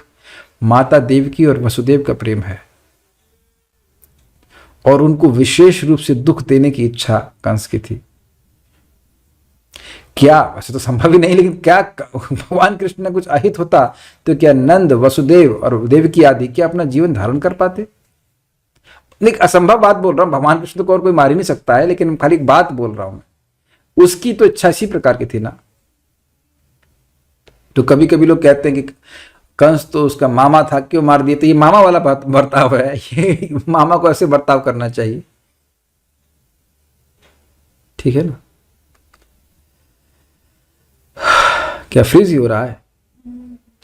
माता देवकी और वसुदेव का प्रेम है। और उनको विशेष रूप से दुख देने की इच्छा कंस की थी। क्या, वैसे तो संभव ही नहीं, लेकिन क्या भगवान कृष्ण ने कुछ अहित होता तो क्या नंद, वसुदेव और देवकी आदि क्या अपना जीवन धारण कर पाते? नहीं, असंभव बात बोल रहा हूं। भगवान कृष्ण को और कोई मार ही नहीं सकता है, लेकिन खाली एक बात बोल रहा हूं मैं। उसकी तो इच्छा इसी प्रकार की थी ना। तो कभी कभी लोग कहते हैं कि कंस तो उसका मामा था, क्यों मार दिया? तो ये मामा वाला बर्ताव है, ये मामा को ऐसे बर्ताव करना चाहिए, ठीक है ना। क्या फ्रीज ही हो रहा है?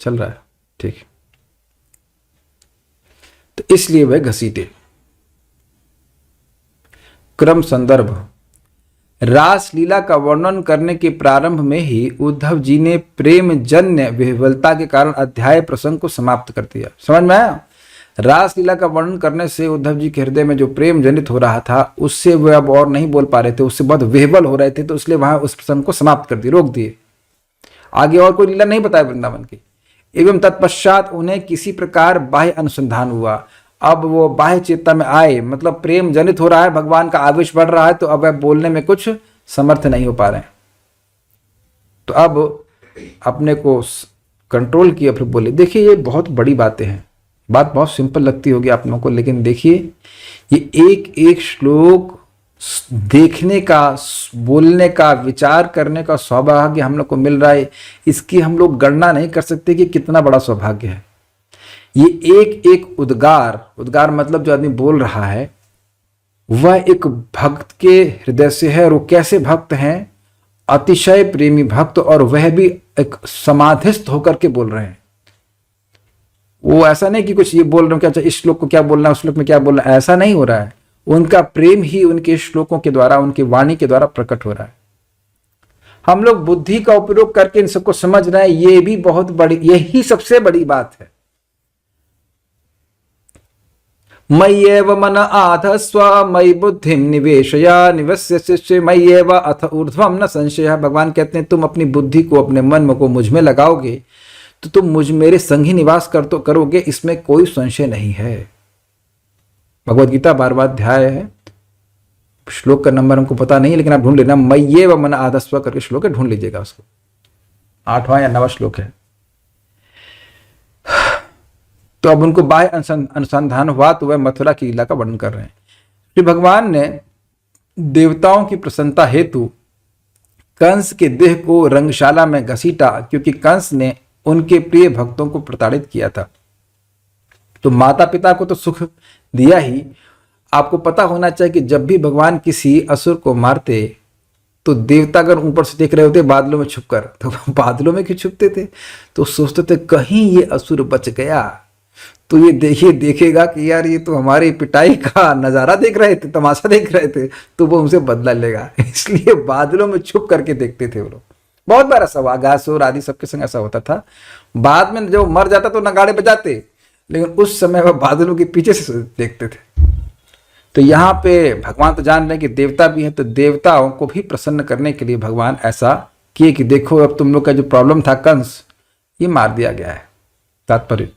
चल रहा है, ठीक है। तो इसलिए वह घसीटे। क्रम संदर्भ, रासलीला का वर्णन करने के प्रारंभ में ही उद्धव जी ने प्रेम जन्य विह्वलता के कारण अध्याय प्रसंग को समाप्त कर दिया। समझ में आया? रासलीला का वर्णन करने से उद्धव जी के हृदय में जो प्रेम जनित हो रहा था, उससे वे अब और नहीं बोल पा रहे थे, उससे बहुत विह्वल हो रहे थे, तो इसलिए वहां उस प्रसंग को समाप्त कर दिए, रोक दिए। आगे और कोई लीला नहीं बताया वृंदावन की। एवं तत्पश्चात उन्हें किसी प्रकार बाह्य अनुसंधान हुआ। अब वो बाह्य चेतना में आए, मतलब प्रेम जनित हो रहा है, भगवान का आवेश बढ़ रहा है, तो अब वह बोलने में कुछ समर्थ नहीं हो पा रहे हैं। तो अब अपने को कंट्रोल किया, फिर बोले। देखिए ये बहुत बड़ी बातें हैं, बात बहुत सिंपल लगती होगी आप लोगों को, लेकिन देखिए ये एक एक श्लोक देखने का, बोलने का, विचार करने का सौभाग्य हम लोग को मिल रहा है। इसकी हम लोग गणना नहीं कर सकते कि कितना बड़ा सौभाग्य है। ये एक एक उद्गार मतलब जो आदमी बोल रहा है वह एक भक्त के हृदय से है। और वो कैसे भक्त हैं? अतिशय प्रेमी भक्त, और वह भी एक समाधिस्थ होकर के बोल रहे हैं। वो ऐसा नहीं कि कुछ ये बोल रहे हो कि अच्छा इस श्लोक को क्या बोलना है, उस श्लोक में क्या बोलना है, ऐसा नहीं हो रहा है। उनका प्रेम ही उनके श्लोकों के द्वारा, उनकी वाणी के द्वारा प्रकट हो रहा है। हम लोग बुद्धि का उपयोग करके इन सबको समझ रहे हैं, ये भी बहुत बड़ी, यही सबसे बड़ी बात है। मय्येव मन आधस्व मयि बुद्धिम निवेशया निवस्य मय्येव अथ ऊर्ध्वम न संशय। भगवान कहते हैं तुम अपनी बुद्धि को, अपने मन को मुझ में लगाओगे तो तुम मुझ मेरे संग ही निवास करोगे, इसमें कोई संशय नहीं है। भगवद गीता 12वां अध्याय है, श्लोक का नंबर हमको पता नहीं, लेकिन आप ढूंढ लेना, मय्येव मन आधस्व करके श्लोक है, ढूंढ लीजिएगा उसको, 8वां या 9वां श्लोक है। तो अब उनको बाह्य अनुसंधान हुआ तो वह मथुरा की लीला का वर्णन कर रहे हैं। श्री भगवान ने देवताओं की प्रसन्नता हेतु कंस के देह को रंगशाला में घसीटा, क्योंकि कंस ने उनके प्रिय भक्तों को प्रताड़ित किया था। तो माता पिता को तो सुख दिया ही, आपको पता होना चाहिए कि जब भी भगवान किसी असुर को मारते तो देवता अगर ऊपर से देख रहे होते बादलों में छुपकर, तो बादलों में क्यों छुपते थे, तो सोचते थे कहीं ये असुर बच गया तो ये देखेगा कि यार ये तो हमारी पिटाई का नजारा देख रहे थे, तमाशा देख रहे थे, तो वो उनसे बदला लेगा, इसलिए बादलों में छुप करके देखते थे वो लोग। बहुत बार ऐसा हुआ, अगासुर आदि सबके संग ऐसा होता था। बाद में जब मर जाता तो नगाड़े बजाते, लेकिन उस समय वह बादलों के पीछे से देखते थे। तो यहाँ पे भगवान तो जान रहे हैं कि देवता भी हैं, तो देवताओं को भी प्रसन्न करने के लिए भगवान ऐसा किए कि देखो अब तुम लोग का जो प्रॉब्लम था कंस, ये मार दिया गया है। तात्पर्य,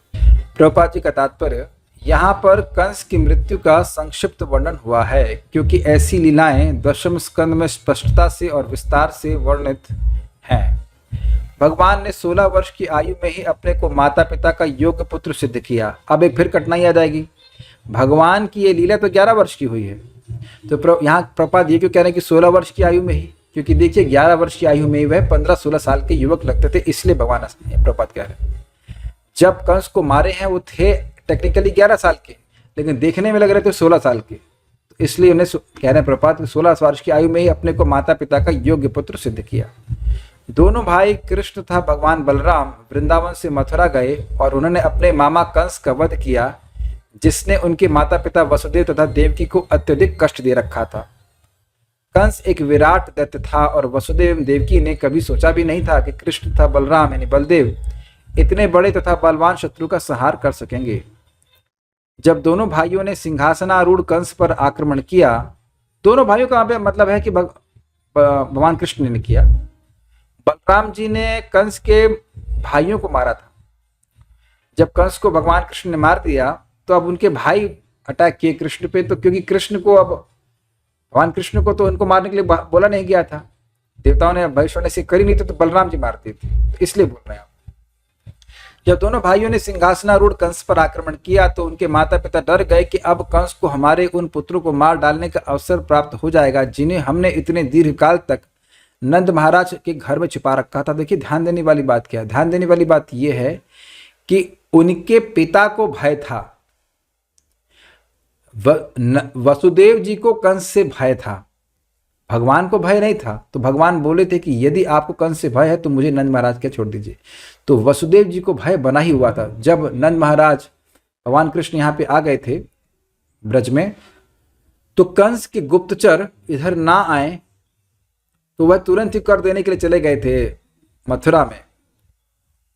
प्रभुपाद जी का तात्पर्य, यहाँ पर कंस की मृत्यु का संक्षिप्त वर्णन हुआ है, क्योंकि ऐसी लीलाएं दशम स्कंद में स्पष्टता से और विस्तार से वर्णित हैं। भगवान ने 16 वर्ष की आयु में ही अपने को माता पिता का योग्य पुत्र सिद्ध किया। अब एक फिर कठिनाई आ जाएगी, भगवान की ये लीला तो 11 वर्ष की हुई है, तो यहाँ प्रभुपाद ये क्यों कह रहे हैं कि 16 वर्ष की आयु में ही, क्योंकि देखिए 11 वर्ष की आयु में ही वह 15-16 साल के युवक लगते थे, इसलिए भगवान प्रभुपाद कह रहे हैं। जब कंस को मारे हैं वो थे टेक्निकली 11 साल के, लेकिन देखने में लग रहे थे 16 साल के, तो इसलिए उन्हें कह रहे हैं प्रभुपाद कि 16 वर्ष की आयु में ही अपने को माता पिता का योग्य पुत्र सिद्ध किया। दोनों भाई कृष्ण तथा भगवान बलराम वृंदावन से मथुरा गए और उन्होंने अपने मामा कंस का वध किया, जिसने उनके माता पिता वसुदेव तथा देवकी को अत्यधिक कष्ट दे रखा था। कंस एक विराट दैत्य था और वसुदेव एवं देवकी ने कभी सोचा भी नहीं था कि कृष्ण तथा बलराम यानी बलदेव इतने बड़े तथा बलवान शत्रु का संहार कर सकेंगे। जब दोनों भाइयों ने सिंहासनारूढ़ कंस पर आक्रमण किया, दोनों भाइयों का मतलब है कि भगवान कृष्ण ने किया, बलराम जी ने कंस के भाइयों को मारा था। जब कंस को भगवान कृष्ण ने मार दिया तो अब उनके भाई अटैक किए कृष्ण पे, तो क्योंकि कृष्ण को अब भगवान कृष्ण को तो उनको मारने के लिए बोला नहीं गया था, देवताओं ने भविष्यवाणी से करी नहीं थी, तो बलराम जी मारते थे, तो इसलिए बोल रहे हैं। जब दोनों भाइयों ने सिंहासनारूढ़ कंस पर आक्रमण किया तो उनके माता पिता डर गए कि अब कंस को हमारे उन पुत्रों को मार डालने का अवसर प्राप्त हो जाएगा, जिन्हें हमने इतने दीर्घ काल तक नंद महाराज के घर में छिपा रखा था। देखिए ध्यान देने वाली बात क्या है, ध्यान देने वाली बात यह है कि उनके पिता को भय था, वसुदेव जी को कंस से भय था, भगवान को भय नहीं था। तो भगवान बोले थे कि यदि आपको कंस से भय है तो मुझे नंद महाराज के छोड़ दीजिए। तो वसुदेव जी को भय बना ही हुआ था। जब नंद महाराज भगवान कृष्ण यहाँ पे आ गए थे ब्रज में, तो कंस के गुप्तचर इधर ना आए तो वह तुरंत ही कर देने के लिए चले गए थे मथुरा में,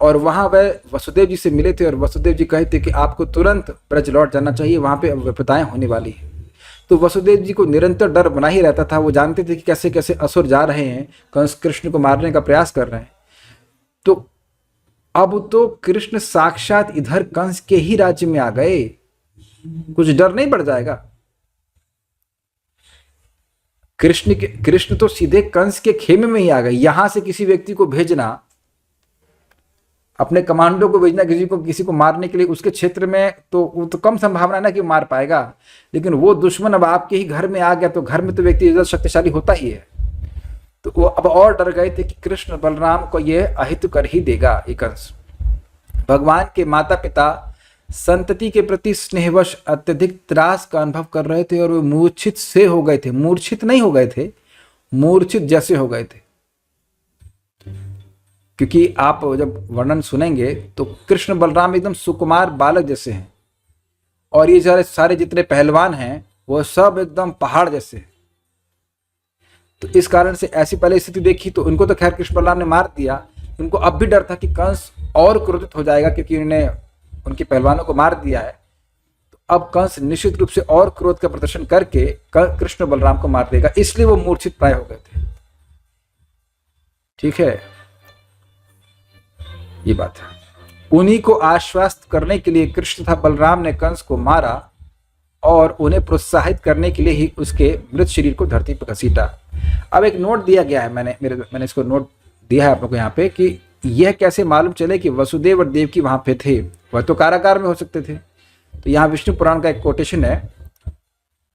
और वहां वह वसुदेव जी से मिले थे और वसुदेव जी कहे थे कि आपको तुरंत ब्रज लौट जाना चाहिए, वहां पे विपदाएं होने वाली है। तो वसुदेव जी को निरंतर डर बना ही रहता था, वो जानते थे कि कैसे कैसे असुर जा रहे हैं, कंस कृष्ण को मारने का प्रयास कर रहे हैं। तो अब तो कृष्ण साक्षात इधर कंस के ही राज्य में आ गए, कुछ डर नहीं बढ़ जाएगा। कृष्ण तो सीधे कंस के खेमे में ही आ गए। यहां से किसी व्यक्ति को भेजना, अपने कमांडो को भेजना किसी को मारने के लिए उसके क्षेत्र में, तो कम संभावना है ना कि मार पाएगा। लेकिन वो दुश्मन अब आपके ही घर में आ गया, तो घर में तो व्यक्ति ज्यादा शक्तिशाली होता ही है। तो वो अब और डर गए थे कि कृष्ण बलराम को ये अहित कर ही देगा ये कंस। भगवान के माता पिता संतति के प्रति स्नेहवश अत्यधिक त्रास का अनुभव कर रहे थे और वे मूर्छित से हो गए थे। मूर्छित नहीं हो गए थे, मूर्छित जैसे हो गए थे। क्योंकि आप जब वर्णन सुनेंगे तो कृष्ण बलराम एकदम सुकुमार बालक जैसे हैं, और ये सारे सारे जितने पहलवान हैं वो सब एकदम पहाड़ जैसे हैं। तो इस कारण से ऐसी पहले स्थिति देखी तो उनको तो खैर कृष्ण बलराम ने मार दिया, उनको अब भी डर था कि कंस और क्रोधित हो जाएगा क्योंकि उन्होंने उनके पहलवानों को मार दिया है। तो अब कंस निश्चित रूप से और क्रोध का प्रदर्शन करके कृष्ण बलराम को मार देगा, इसलिए वो मूर्छित प्राय हो गए थे। ठीक है, ये बात है। उन्हीं को आश्वस्त करने के लिए कृष्ण तथा बलराम ने कंस को मारा और उन्हें प्रोत्साहित करने के लिए ही उसके मृत शरीर को धरती पर घसीटा। अब एक नोट दिया गया है, मैंने इसको नोट दिया है आप लोग को यहाँ पे कि यह कैसे मालूम चले कि वसुदेव और देवकी वहां पे थे, वह तो कारागार में हो सकते थे। तो यहाँ विष्णु पुराण का एक कोटेशन है,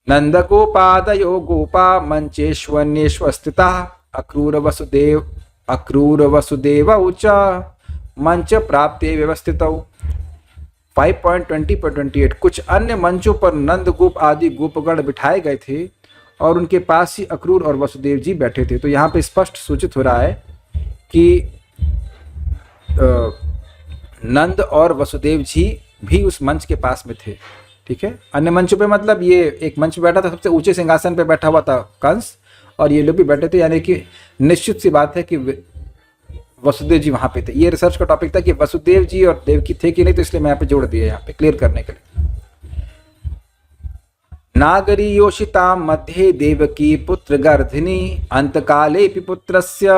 नंद गोपादयो गोपा मंचेश्वन्येश्व स्थिता अक्रूर वसुदेव उच मंच प्राप्ते व्यवस्थित। 5.20.28 कुछ अन्य मंचों पर नंद गोप आदि गोपगण बिठाए गए थे और उनके पास ही अक्रूर और वसुदेव जी बैठे थे। तो यहाँ पे स्पष्ट सूचित हो रहा है कि नंद और वसुदेव जी भी उस मंच के पास में थे। ठीक है, अन्य मंचों पे मतलब ये एक मंच पे बैठा था, सबसे ऊंचे सिंहासन पे बैठा हुआ था कंस, और ये लोग भी बैठे थे, यानी कि निश्चित सी बात है कि वसुदेव जी वहां पे थे। ये रिसर्च का टॉपिक था कि वसुदेव जी और देवकी थे कि नहीं, तो इसलिए मैं यहाँ पे जोड़ दिया, यहाँ पे क्लियर करने के लिए। नागरी योषिता मध्ये देवकी पुत्र गर्धिनी अंतकाले पुत्रस्य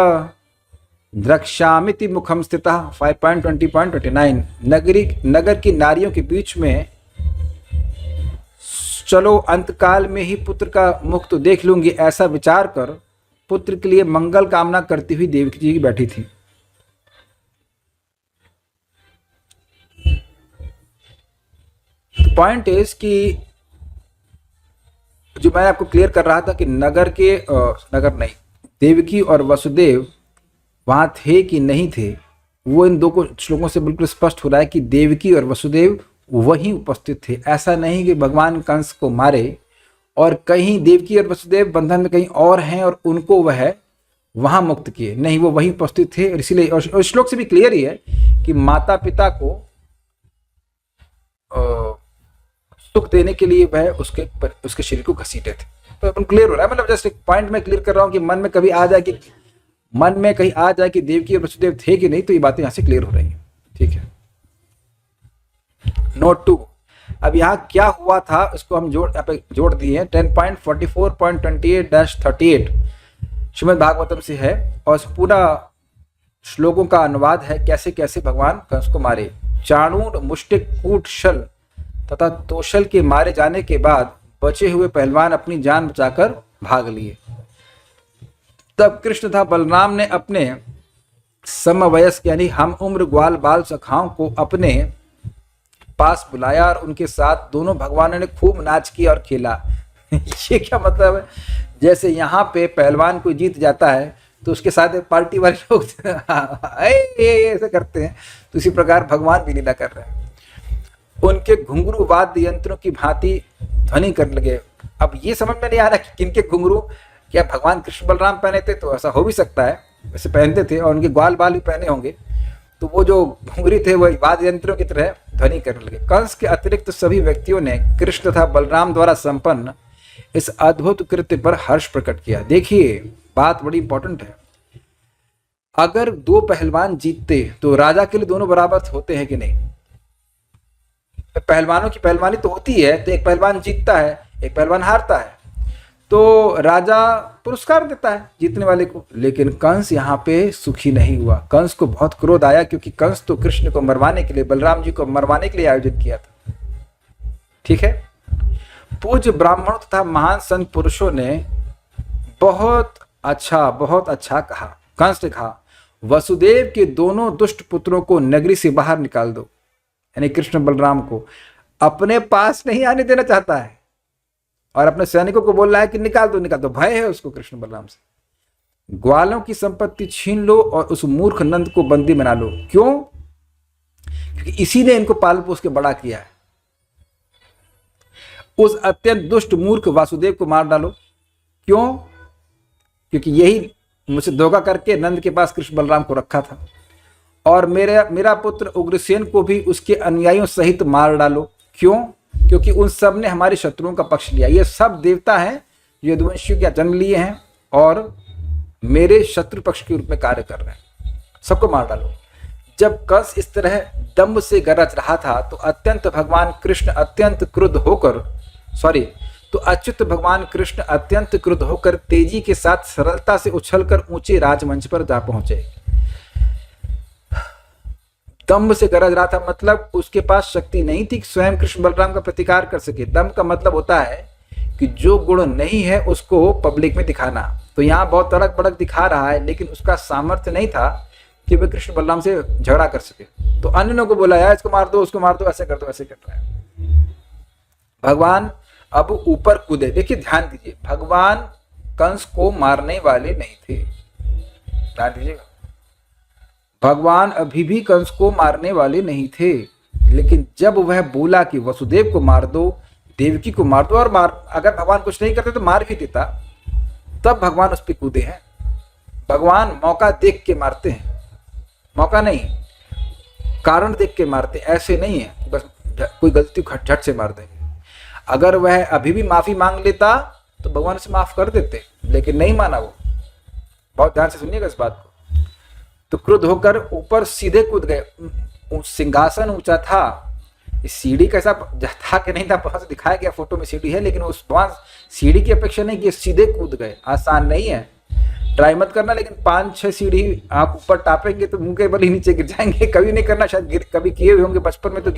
द्रक्ष्यामिति मुखम स्थिता। 5.20.29 नगर की नारियों के बीच में चलो अंतकाल में ही पुत्र का मुख तो देख लूंगी, ऐसा विचार कर पुत्र के लिए मंगल कामना करती हुई देवकी जी बैठी थी। पॉइंट इज कि जो मैं आपको क्लियर कर रहा था कि नगर नहीं, देवकी और वसुदेव वहां थे कि नहीं थे, वो इन दो श्लोकों से बिल्कुल स्पष्ट हो रहा है कि देवकी और वसुदेव वहीं उपस्थित थे। ऐसा नहीं कि भगवान कंस को मारे और कहीं देवकी और वसुदेव बंधन में कहीं और हैं और उनको वह वहां मुक्त किए, नहीं, वो वहीं उपस्थित थे। और इसीलिए और श्लोक से भी क्लियर ही है कि माता पिता को सुख देने के लिए वह उसके शरीर को घसीटे थे। तो अपन क्लियर हो रहा है, मतलब जस्ट एक पॉइंट में क्लियर कर रहा हूं कि मन में कहीं आ जाए कि देवकी और वसुदेव थे कि नहीं, तो ये बातें यहां से क्लियर हो रही हैं। ठीक है, नोट 2। अब यहाँ क्या हुआ था उसको हम यहाँ पे जोड़ दिए हैं। 10.44.28-38 श्रीमद् भागवतम से है और पूरा श्लोकों का अनुवाद है कैसे कैसे भगवान कंस को मारे। चाणूर मुष्टिक कूट शल तथा तोशल के मारे जाने के बाद बचे हुए पहलवान अपनी जान बचाकर भाग लिए। तब कृष्ण तथा बलराम ने अपने समवयस्क यानी हम उम्र ग्वाल बाल सखाओं को अपने पास बुलाया और उनके साथ दोनों भगवानों ने खूब नाच किया और खेला। ये क्या मतलब है? जैसे यहाँ पे पहलवान कोई जीत जाता है तो उसके साथ पार्टी वाले लोग ऐसे करते हैं, तो इसी प्रकार भगवान भी लीला कर रहे हैं। उनके घुंघरू वाद्य यंत्रों की भांति ध्वनि करने लगे। अब ये समझ में नहीं आ रहा कि किनके घुंघरू, क्या भगवान कृष्ण बलराम पहने थे? तो ऐसा हो भी सकता है, वैसे पहनते थे, और उनके ग्वाल बाल भी पहने होंगे, तो वो जो घुंघरी थे वो वाद्य यंत्रों की तरह ध्वनि करने लगे। कंस के अतिरिक्त सभी व्यक्तियों ने कृष्ण तथा बलराम द्वारा संपन्न इस अद्भुत कृत्य पर हर्ष प्रकट किया। देखिए, बात बड़ी इंपॉर्टेंट है। अगर दो पहलवान जीतते तो राजा के लिए दोनों बराबर होते हैं कि नहीं? पहलवानों की पहलवानी तो होती है, तो एक पहलवान जीतता है, एक पहलवान हारता है, तो राजा पुरस्कार देता है जीतने वाले को। लेकिन कंस यहाँ पे सुखी नहीं हुआ। कंस को बहुत क्रोध आया, क्योंकि कंस तो कृष्ण को मरवाने के लिए, बलराम जी को मरवाने के लिए आयोजन किया था। ठीक है, पूज्य ब्राह्मणों तथा महान संत पुरुषों ने बहुत अच्छा कहा। कंस ने कहा, वसुदेव के दोनों दुष्ट पुत्रों को नगरी से बाहर निकाल दो, यानी कृष्ण बलराम को अपने पास नहीं आने देना चाहता है और अपने सैनिकों को बोल रहा है कि निकाल दो। भय है उसको कृष्ण बलराम से। ग्वालों की संपत्ति छीन लो और उस मूर्ख नंद को बंदी बना लो। क्यों? क्योंकि इसी ने इनको पाल पोस के बड़ा किया है। उस अत्यंत दुष्ट मूर्ख वासुदेव को मार डालो। क्यों? क्योंकि यही मुझसे धोखा करके नंद के पास कृष्ण बलराम को रखा था। और मेरा पुत्र उग्रसेन को भी उसके अनुयायियों सहित मार डालो। क्यों? क्योंकि उन सब ने हमारे शत्रुओं का पक्ष लिया। ये सब देवता हैं जो यदुवंशियों का जन्म लिए हैं और मेरे शत्रु पक्ष के रूप में कार्य कर रहे हैं। सबको मार डालो। जब कंस इस तरह दम्भ से गरज रहा था तो अच्युत भगवान कृष्ण अत्यंत क्रुद्ध होकर तेजी के साथ सरलता से उछलकर ऊंचे राजमंच पर जा पहुंचे। दम्भ से गरज रहा था मतलब उसके पास शक्ति नहीं थी कि स्वयं कृष्ण बलराम का प्रतिकार कर सके। दम्भ का मतलब होता है कि जो गुण नहीं है उसको पब्लिक में दिखाना। तो यहाँ बहुत तड़क भड़क दिखा रहा है, लेकिन उसका सामर्थ्य नहीं था कि वह कृष्ण बलराम से झगड़ा कर सके। तो अन्यों को बोला यार इसको मार दो, उसको मार दो, ऐसे कर दो, ऐसे कर रहा है। भगवान अब ऊपर कूदे। देखिए ध्यान दीजिए, भगवान कंस को मारने वाले नहीं थे। ध्यान दीजिएगा, भगवान अभी भी कंस को मारने वाले नहीं थे, लेकिन जब वह बोला कि वसुदेव को मार दो, देवकी को मार दो, और अगर भगवान कुछ नहीं करते तो मार भी देता, तब भगवान उस पर कूदे हैं। भगवान मौका देख के मारते हैं, मौका नहीं, कारण देख के मारते। ऐसे नहीं है बस कोई गलती झट से मार देंगे। अगर वह अभी भी माफी मांग लेता तो भगवान उसे माफ कर देते, लेकिन नहीं माना वो। बहुत ध्यान से सुनिएगा इस बात को। तो क्रुद्ध होकर ऊपर सीधे कूद गए। सिंहासन ऊंचा था, इस सीढ़ी कैसा था कि नहीं था, बहुत से दिखाया गया, फोटो में सीढ़ी है, लेकिन उस वहां सीढ़ी की अपेक्षा नहीं कि सीधे कूद गए। आसान नहीं है, ट्राई मत करना, लेकिन 5-6 सीढ़ी आप ऊपर टापेंगे तो मुंह के बल ही नीचे गिर जाएंगे। कभी नहीं करना, शायद कभी किए हुए होंगे बचपन में, तो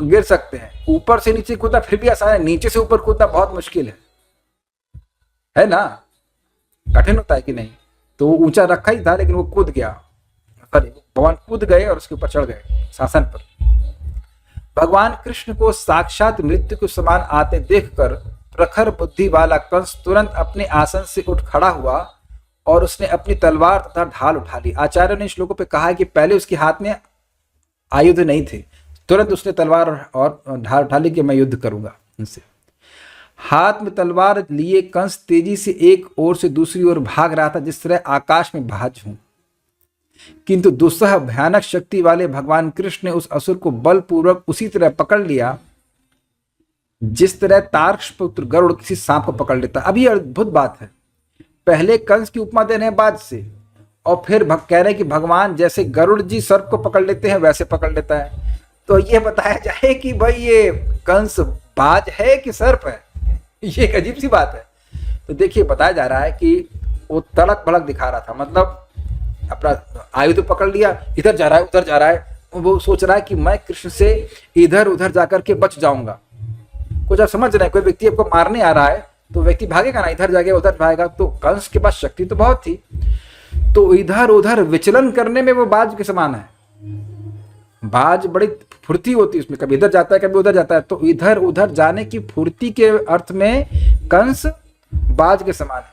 गिर सकते हैं। ऊपर से नीचे कूदना फिर भी आसान है, नीचे से ऊपर कूदना बहुत मुश्किल है ना, कठिन होता है कि नहीं। तो वो ऊंचा रखा ही था, लेकिन वो कूद गया, भगवान कूद गए और उसके ऊपर चढ़ गए शासन पर। भगवान कृष्ण को साक्षात मृत्यु के समान आते देखकर प्रखर बुद्धि वाला कंस तुरंत अपने आसन से उठ खड़ा हुआ और उसने अपनी तलवार तथा ढाल उठा ली। आचार्य ने श्लोकों पे कहा है कि पहले उसके हाथ में आयुध नहीं थे, तुरंत उसने तलवार और ढाल उठा ली कि मैं युद्ध करूंगा उनसे। हाथ में तलवार लिए कंस तेजी से एक ओर से दूसरी ओर भाग रहा था, जिस तरह आकाश में बाज हूं। किंतु दुस्सह भयानक शक्ति वाले भगवान कृष्ण ने उस असुर को बलपूर्वक उसी तरह पकड़ लिया जिस तरह तार्क्ष पुत्र गरुड़ किसी सांप को पकड़ लेता। अभी अद्भुत बात है, पहले कंस की उपमा दे रहे हैं बाज से, और फिर कह रहे हैं कि भगवान जैसे गरुड़ जी सर्प को पकड़ लेते हैं वैसे पकड़ लेता है। तो ये बताया जाए कि भाई ये कंस बाज है कि सर्प है, ये एक अजीब सी बात है। तो देखिए बताया जा रहा है कि वो तड़क भड़क दिखा रहा था, मतलब अपना आयुध पकड़ लिया, इधर जा रहा है उधर जा रहा है, वो सोच रहा है कि मैं कृष्ण से इधर उधर जाकर के बच जाऊंगा। कुछ आप समझ रहे हैं, कोई व्यक्ति आपको मारने आ रहा है तो व्यक्ति भागेगा ना, इधर जाएगा उधर भागेगा। तो कंस के पास शक्ति तो बहुत थी, तो इधर उधर विचलन करने में वो बाज के समान है। बाज बड़ी फुर्ती होती है उसमें, कभी इधर जाता है कभी उधर जाता है। तो इधर उधर जाने की फुर्ती के अर्थ में कंस बाज के समान है,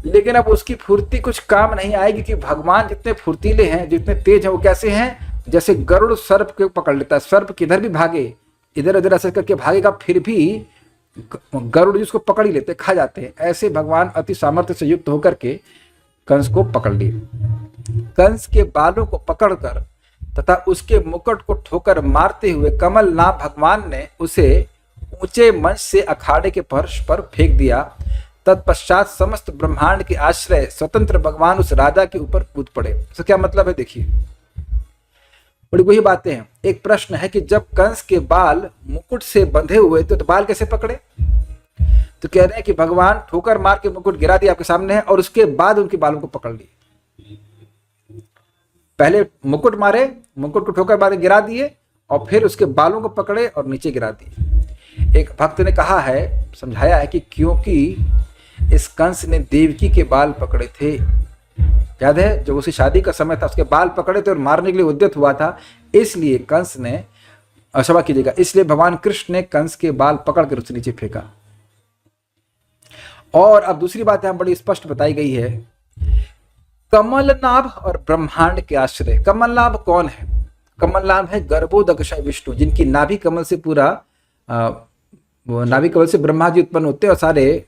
लेकिन अब उसकी फुर्ती कुछ काम नहीं आएगी कि भगवान जितने फुर्तीले हैं, जितने तेज हैं, वो कैसे हैं, जैसे गरुड़ सर्प को पकड़ लेता है। सर्प किधर भी भागे, इधर उधर ऐसे करके भागेगा, फिर भी गरुड़ जी उसको पकड़ ही लेते, खा जाते हैं। ऐसे भगवान अति सामर्थ्य से युक्त होकर के कंस को पकड़ लिए। कंस के बालों को पकड़कर तथा उसके मुकुट को ठोकर मारते हुए कमल नाम भगवान ने उसे ऊंचे मंच से अखाड़े के फर्श पर फेंक दिया। तत्पश्चात समस्त ब्रह्मांड के आश्रय स्वतंत्र भगवान उस राजा के ऊपर कूद पड़े। तो क्या मतलब है, देखिए बड़ी वही बातें हैं। एक प्रश्न है कि जब कंस के बाल मुकुट से बंधे हुए तो बाल कैसे पकड़े? तो कह रहे हैं कि भगवान ठोकर मार के मुकुट गिरा दिया आपके सामने है, और उसके बाद उनके बालों को पकड़ लिए। पहले मुकुट मारे, मुकुट को ठोकर मार गिरा दिए, और फिर उसके बालों को पकड़े और नीचे गिरा दिए। एक भक्त ने कहा है, समझाया है कि क्योंकि इस कंस ने देवकी के बाल पकड़े थे। याद है जब उसी शादी का समय था, उसके बाल पकड़े थे और मारने के लिए उद्यत हुआ था, इसलिए कंस ने, क्षमा कीजिएगा, इसलिए भगवान कृष्ण ने कंस के बाल पकड़ कर उससे नीचे फेंका। और अब दूसरी बात यहां बड़ी स्पष्ट बताई गई है, कमलनाभ और ब्रह्मांड के आश्रय। कमलनाभ कौन है? कमलनाभ है गर्भोदकशय विष्णु, जिनकी नाभि कमल से पूरा नाभि कमल से ब्रह्मा जी उत्पन्न होते हैं और सारे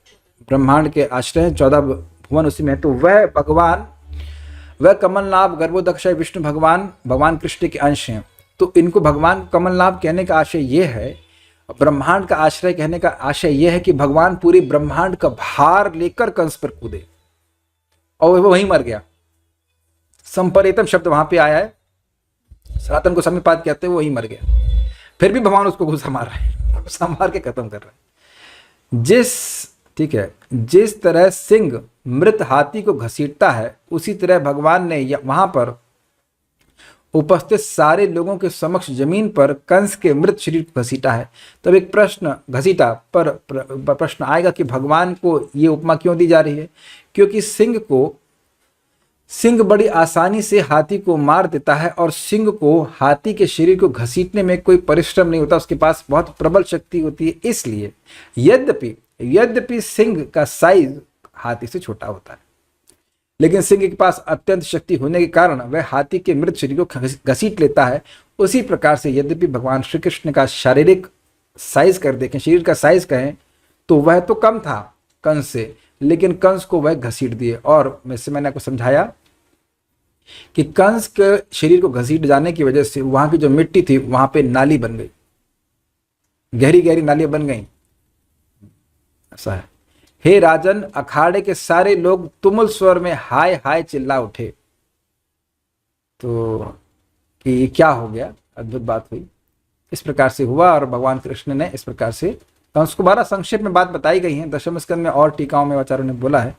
ब्रह्मांड के आश्रय 14 भुवन उसी में। तो वह भगवान वह कमलनाभ गर्भोदक्षय विष्णु भगवान कृष्ण के अंश हैं। तो इनको भगवान कमलनाभ कहने का आशय यह है, ब्रह्मांड का आश्रय कहने का आशय यह है कि भगवान पूरी ब्रह्मांड का भार लेकर कंस पर कूदे, और वो वहीं मर गया। संपरेतम शब्द वहां पे आया है, सनातन को समीपात कहते हैं, वो वहीं मर गया। फिर भी भगवान उसको गुस्सा मार रहे हैं, गुस्सा मार के खत्म कर रहे हैं। ठीक है, जिस तरह सिंह मृत हाथी को घसीटता है, उसी तरह भगवान ने वहां पर उपस्थित सारे लोगों के समक्ष जमीन पर कंस के मृत शरीर को घसीटा है। तब एक प्रश्न घसीटा पर प्रश्न आएगा कि भगवान को ये उपमा क्यों दी जा रही है? क्योंकि सिंह बड़ी आसानी से हाथी को मार देता है, और सिंह को हाथी के शरीर को घसीटने में कोई परिश्रम नहीं होता, उसके पास बहुत प्रबल शक्ति होती है। इसलिए यद्यपि सिंह का साइज हाथी से छोटा होता है, लेकिन सिंह के पास अत्यंत शक्ति होने के कारण वह हाथी के मृत शरीर को घसीट लेता है। उसी प्रकार से यद्यपि भगवान श्री कृष्ण का शारीरिक साइज कर देखें, शरीर का साइज कहें, तो वह तो कम था कंस से, लेकिन कंस को वह घसीट दिए। और मैंने आपको समझाया कि कंस के शरीर को घसीट जाने की वजह से वहां की जो मिट्टी थी वहां पे नाली बन गई, गहरी गहरी नालियां बन गई। ऐसा है। हे राजन, अखाड़े के सारे लोग तुमुल स्वर में हाय हाय चिल्ला उठे। तो कि क्या हो गया, अद्भुत बात हुई। इस प्रकार से हुआ, और भगवान कृष्ण ने इस प्रकार से कंस को 12 संक्षेप में बात बताई गई है। दशम स्कंद में और टीकाओं में आचार्यों ने बोला है,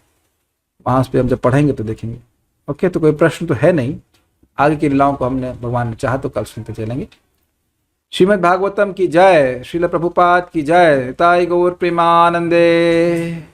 वहां उस पर हम जब पढ़ेंगे तो देखेंगे। ओके, तो कोई प्रश्न तो है नहीं। आगे की लीलाओं को हमने भगवान ने चाहा तो कल सुनते चलेंगे। श्रीमद् भागवतम की जय, श्रील प्रभुपाद की जय, ताई गौर प्रेमानंदे।